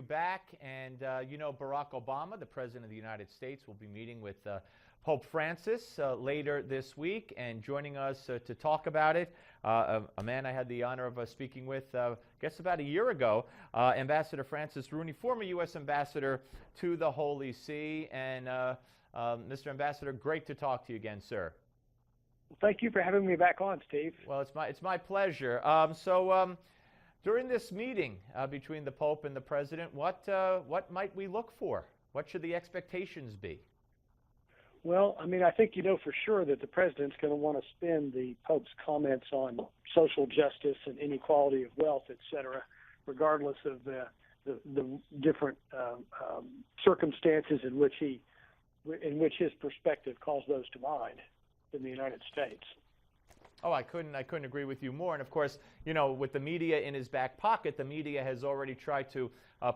back. And, Barack Obama, the President of the United States, will be meeting with Pope Francis later this week. And joining us to talk about it, a man I had the honor of speaking with, I guess about a year ago, Ambassador Francis Rooney, former U.S. Ambassador to the Holy See. And, Mr. Ambassador, great to talk to you again, sir. Thank you for having me back on, Steve. Well, it's my pleasure. During this meeting between the Pope and the President, what might we look for? What should the expectations be? Well, I think you know for sure that the President's going to want to spin the Pope's comments on social justice and inequality of wealth, et cetera, regardless of the different circumstances in which his perspective calls those to mind in the United States. Oh, I couldn't agree with you more. And of course, with the media in his back pocket, the media has already tried to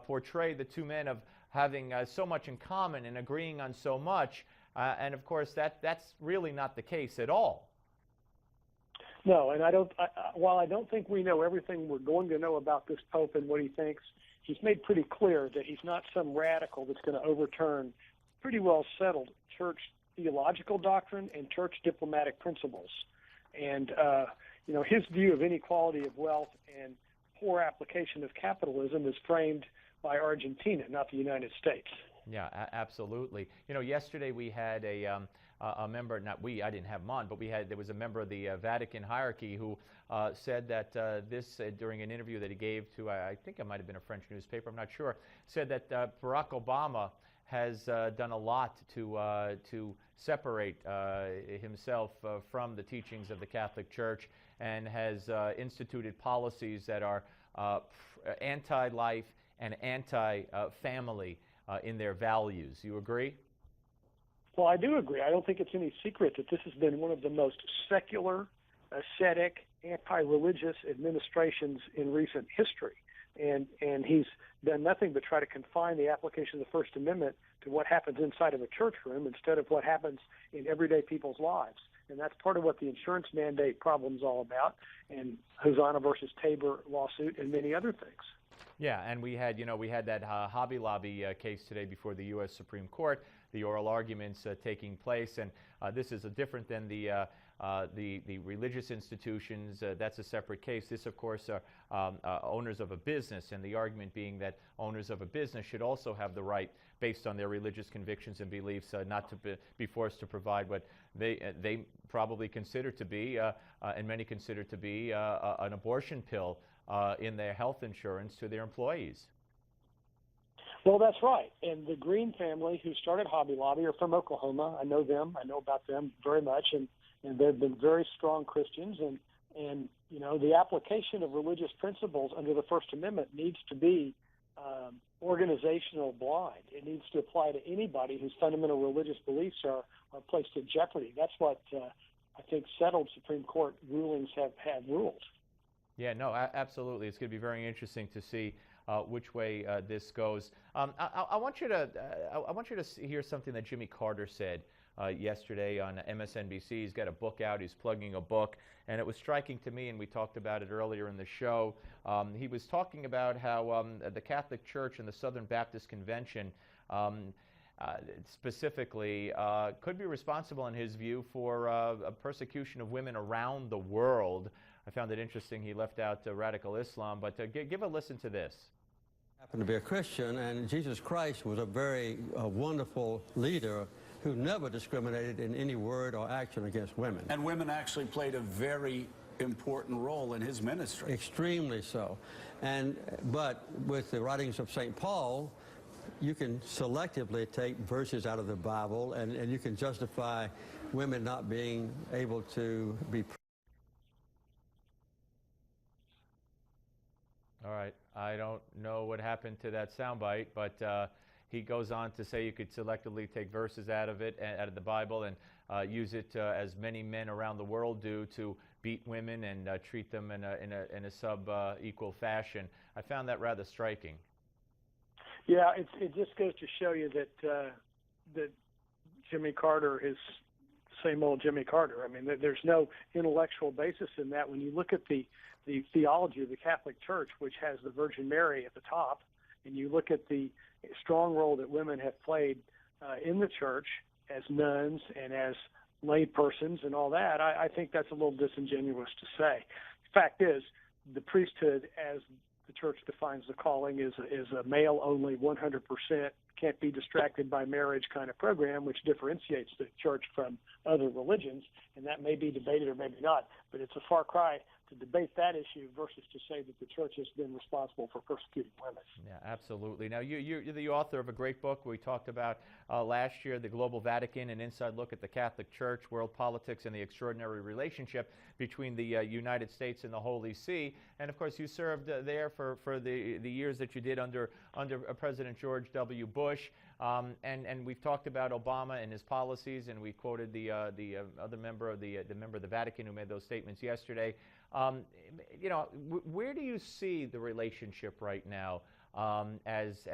portray the two men of having so much in common and agreeing on so much. And of course, that's really not the case at all. No, and while I don't think we know everything we're going to know about this Pope and what he thinks, he's made pretty clear that he's not some radical that's going to overturn pretty well settled church theological doctrine and church diplomatic principles. And, his view of inequality of wealth and poor application of capitalism is framed by Argentina, not the United States. Yeah, absolutely. Yesterday we had a member, I didn't have him on, but there was a member of the Vatican hierarchy who said that during an interview that he gave to, I think it might have been a French newspaper, I'm not sure, said that Barack Obama has done a lot to separate himself from the teachings of the Catholic Church, and has instituted policies that are anti-life and anti-family in their values. You agree? Well, I do agree. I don't think it's any secret that this has been one of the most secular, ascetic, anti-religious administrations in recent history. And he's done nothing but try to confine the application of the First Amendment to what happens inside of a church room instead of what happens in everyday people's lives. And that's part of what the insurance mandate problem is all about, and Hosanna versus Tabor lawsuit, and many other things. Yeah, and we had that Hobby Lobby case today before the U.S. Supreme Court, the oral arguments taking place, and this is different than the religious institutions. That's a separate case. This, of course, are owners of a business, and the argument being that owners of a business should also have the right, based on their religious convictions and beliefs, not to be forced to provide what they probably consider to be, and many consider to be, an abortion pill in their health insurance to their employees. Well, that's right. And the Green family who started Hobby Lobby are from Oklahoma. I know them. I know about them very much. And they've been very strong Christians. And the application of religious principles under the First Amendment needs to be organizational blind. It needs to apply to anybody whose fundamental religious beliefs are placed in jeopardy. That's what I think settled Supreme Court rulings have ruled. Yeah, no, absolutely. It's going to be very interesting to see which way this goes. I want you to hear something that Jimmy Carter said yesterday on MSNBC. He's got a book out. He's plugging a book, and it was striking to me, and we talked about it earlier in the show. He was talking about how the Catholic Church and the Southern Baptist Convention specifically could be responsible, in his view, for a persecution of women around the world. I found it interesting he left out radical Islam, but give a listen to this. I happen to be a Christian, and Jesus Christ was a very wonderful leader who never discriminated in any word or action against women. And women actually played a very important role in his ministry. Extremely so. But with the writings of St. Paul, you can selectively take verses out of the Bible, and you can justify women not being able to be. All right. I don't know what happened to that soundbite, but he goes on to say you could selectively take verses out of the Bible, and use it as many men around the world do to beat women and treat them in a sub-equal fashion. I found that rather striking. Yeah, it just goes to show you that Jimmy Carter is the same old Jimmy Carter. I mean, there's no intellectual basis in that. When you look at the theology of the Catholic Church, which has the Virgin Mary at the top, and you look at the strong role that women have played in the church as nuns and as laypersons and all that, I think that's a little disingenuous to say. Fact is, the priesthood, as the church defines the calling, is a male-only, 100%, can't be distracted by marriage kind of program, which differentiates the church from other religions, and that may be debated or maybe not, but it's a far cry to debate that issue versus to say that the church has been responsible for persecuting women. Yeah, absolutely. Now, you're the author of a great book we talked about last year, The Global Vatican, an inside look at the Catholic Church, world politics, and the extraordinary relationship between the United States and the Holy See. And, of course, you served there for the years that you did under President George W. Bush. And we've talked about Obama and his policies, and we quoted the other member of the member of the Vatican who made those statements yesterday. Where do you see the relationship right now as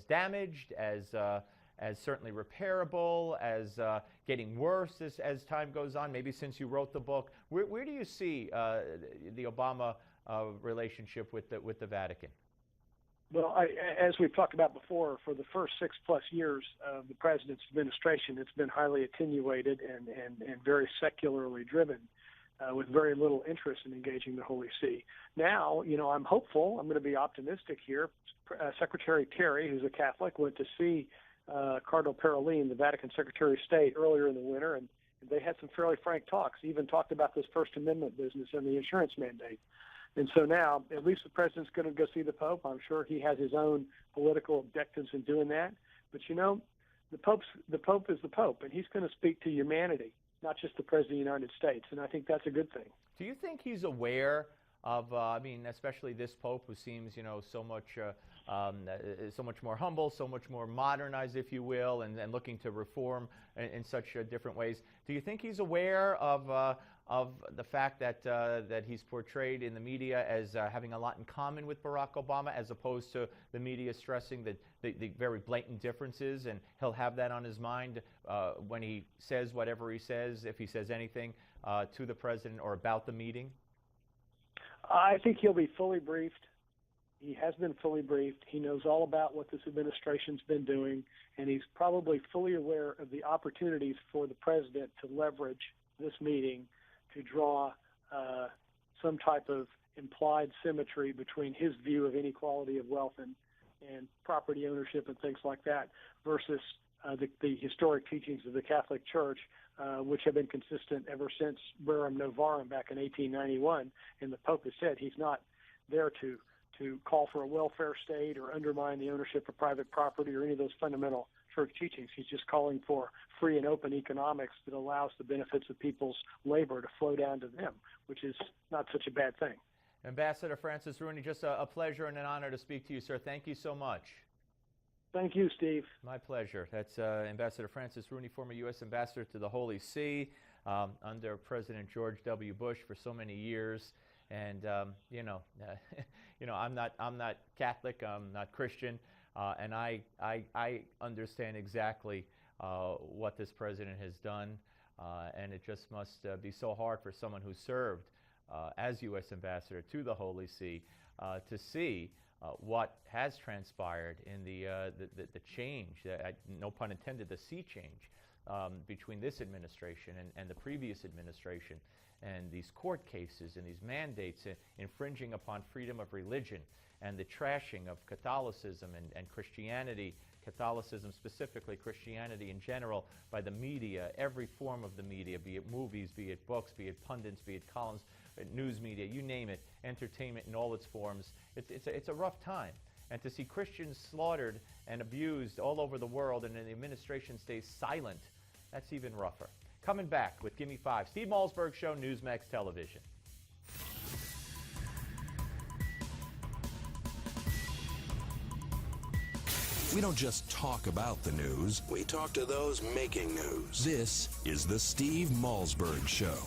damaged, as certainly repairable, as getting worse as time goes on? Maybe since you wrote the book, where do you see the Obama relationship with the Vatican? Well, as we've talked about before, for the first 6+ years of the president's administration, it's been highly attenuated and very secularly driven, with very little interest in engaging the Holy See. Now, I'm hopeful. I'm going to be optimistic here. Secretary Kerry, who's a Catholic, went to see Cardinal Parolin, the Vatican Secretary of State, earlier in the winter, and they had some fairly frank talks, even talked about this First Amendment business and the insurance mandate. And so now, at least the president's going to go see the Pope. I'm sure he has his own political objectives in doing that. But the Pope is the Pope, and he's going to speak to humanity, not just the President of the United States. And I think that's a good thing. Do you think he's aware of, especially this Pope who seems, so much more humble, so much more modernized, if you will, and looking to reform in such different ways? Do you think he's aware of the fact that he's portrayed in the media as having a lot in common with Barack Obama, as opposed to the media stressing the very blatant differences, and he'll have that on his mind when he says whatever he says, if he says anything to the president or about the meeting? I think he'll be fully briefed. He has been fully briefed. He knows all about what this administration's been doing, and he's probably fully aware of the opportunities for the president to leverage this meeting to draw some type of implied symmetry between his view of inequality of wealth and property ownership and things like that versus the historic teachings of the Catholic Church, which have been consistent ever since Rerum Novarum back in 1891. And the Pope has said he's not there to call for a welfare state or undermine the ownership of private property or any of those fundamental church teachings. He's just calling for free and open economics that allows the benefits of people's labor to flow down to them, which is not such a bad thing. Ambassador Francis Rooney, just a pleasure and an honor to speak to you, sir. Thank you so much. Thank you, Steve. My pleasure. That's Ambassador Francis Rooney, former U.S. Ambassador to the Holy See under President George W. Bush for so many years. And I'm not Catholic. I'm not Christian, and I understand exactly what this president has done, and it just must be so hard for someone who served as U.S. Ambassador to the Holy See to see what has transpired in the change, no pun intended, the sea change between this administration and the previous administration, and these court cases and these mandates infringing upon freedom of religion, and the trashing of Catholicism and Christianity, Catholicism specifically, Christianity in general, by the media, every form of the media, be it movies, be it books, be it pundits, be it columns, news media, you name it, entertainment in all its forms. It's a rough time. And to see Christians slaughtered and abused all over the world, and the administration stays silent, that's even rougher. Coming back with Gimme 5, Steve Malzberg Show, Newsmax Television. We don't just talk about the news, we talk to those making news. This is the Steve Malzberg Show.